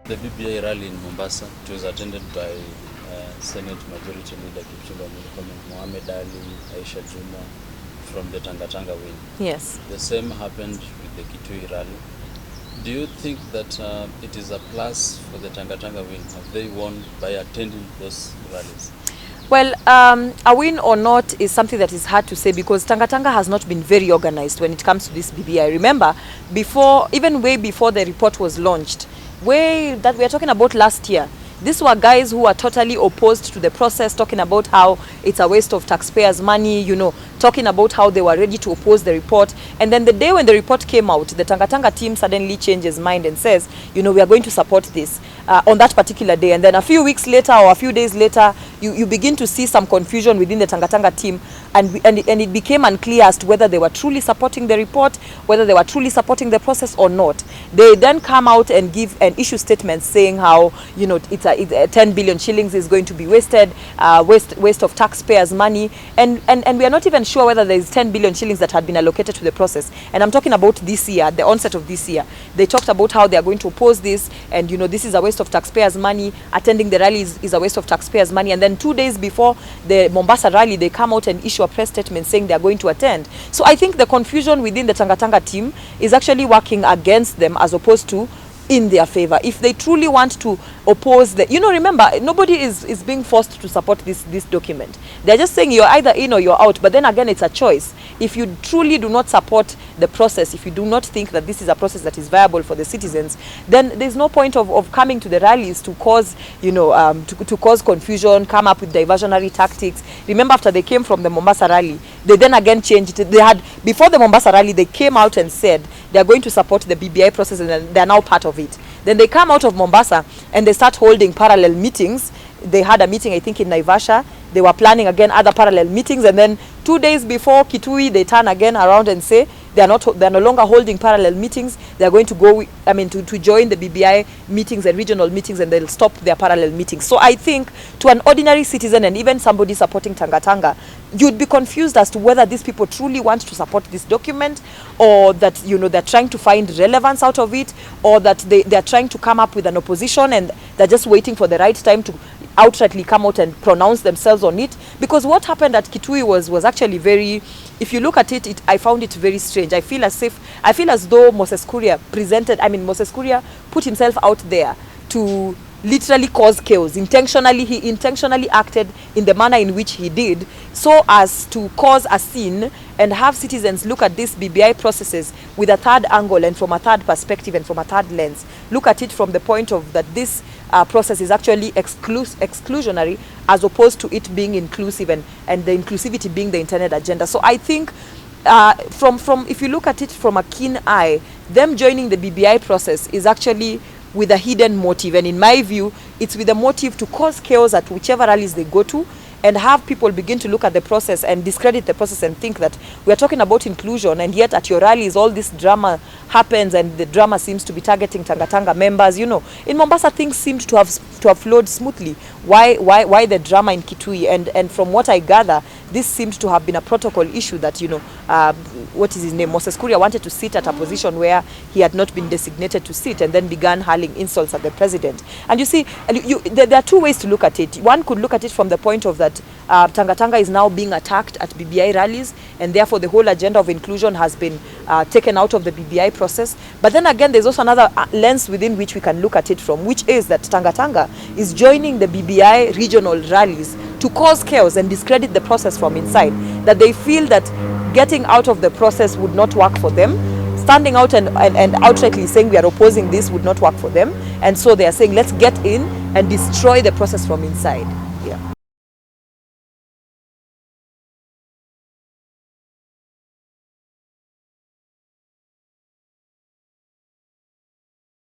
The BBI rally in Mombasa, it was attended by Senate Majority Leader Kitui Mohamed Ali, Aisha Juma from the Tangatanga wing. Yes. The same happened with the Kitui rally. Do you think that it is a plus for the Tangatanga wing? Have they won by attending those rallies? Well, a win or not is something that is hard to say, because Tangatanga has not been very organized when it comes to this BBI. Remember, even way before the report was launched, that we are talking about last year, these were guys who were totally opposed to the process, talking about how it's a waste of taxpayers' money, talking about how they were ready to oppose the report. And then the day when the report came out, the Tangatanga team suddenly changes mind and says, we are going to support this on that particular day. And then a few weeks later or a few days later, you begin to see some confusion within the Tangatanga team, and it became unclear as to whether they were truly supporting the report, whether they were truly supporting the process or not. They then come out and give an issue statement saying how, it's 10 billion shillings is going to be wasted, waste of taxpayers' money, and we are not even sure whether there is 10 billion shillings that had been allocated to the process. And I'm talking about this year, the onset of this year. They talked about how they are going to oppose this, and this is a waste of taxpayers' money. Attending the rally is a waste of taxpayers' money. And then 2 days before the Mombasa rally, they come out and issue a press statement saying they are going to attend. So I think the confusion within the Tangatanga team is actually working against them as opposed to in their favor. If they truly want to oppose remember, nobody is being forced to support this document. They're just saying you're either in or you're out. But then again, it's a choice. If you truly do not support the process, if you do not think that this is a process that is viable for the citizens, then there's no point of coming to the rallies to cause to cause confusion, come up with diversionary tactics. Remember, after they came from the Mombasa rally, they then again changed it. Before the Mombasa rally, they came out and said they are going to support the BBI process, and they are now part of it. Then they come out of Mombasa and they start holding parallel meetings. They had a meeting, I think, in Naivasha. They were planning again other parallel meetings, and then 2 days before Kitui, they turn again around and say they're no longer holding parallel meetings. They're going to go, to join the BBI meetings and regional meetings, and they'll stop their parallel meetings. So I think to an ordinary citizen and even somebody supporting Tangatanga, you'd be confused as to whether these people truly want to support this document, or that they're trying to find relevance out of it, or that they're trying to come up with an opposition and they're just waiting for the right time to outrightly come out and pronounce themselves on it. Because what happened at Kitui was actually very, if you look at it, I found it very strange. I feel as though Moses Kuria put himself out there to literally cause chaos. He intentionally acted in the manner in which he did, so as to cause a scene and have citizens look at these BBI processes with a third angle and from a third perspective and from a third lens. Look at it from the point of that this process is actually exclusionary, as opposed to it being inclusive, and the inclusivity being the intended agenda. So I think if you look at it from a keen eye, them joining the BBI process is actually with a hidden motive, and in my view, it's with a motive to cause chaos at whichever rallies they go to, and have people begin to look at the process and discredit the process and think that we are talking about inclusion, and yet at your rallies all this drama happens, and the drama seems to be targeting Tangatanga members. In Mombasa things seemed to have flowed smoothly. Why the drama in Kitui? And from what I gather, this seemed to have been a protocol issue that what is his name, Moses Kuria, wanted to sit at a position where he had not been designated to sit, and then began hurling insults at the president. And you see, there are two ways to look at it. One could look at it from the point of that Tangatanga is now being attacked at BBI rallies, and therefore the whole agenda of inclusion has been taken out of the BBI process. But then again, there's also another lens within which we can look at it from, which is that Tangatanga is joining the BBI regional rallies to cause chaos and discredit the process from inside. That they feel that getting out of the process would not work for them. Standing out and outrightly saying we are opposing this would not work for them. And so they are saying, let's get in and destroy the process from inside.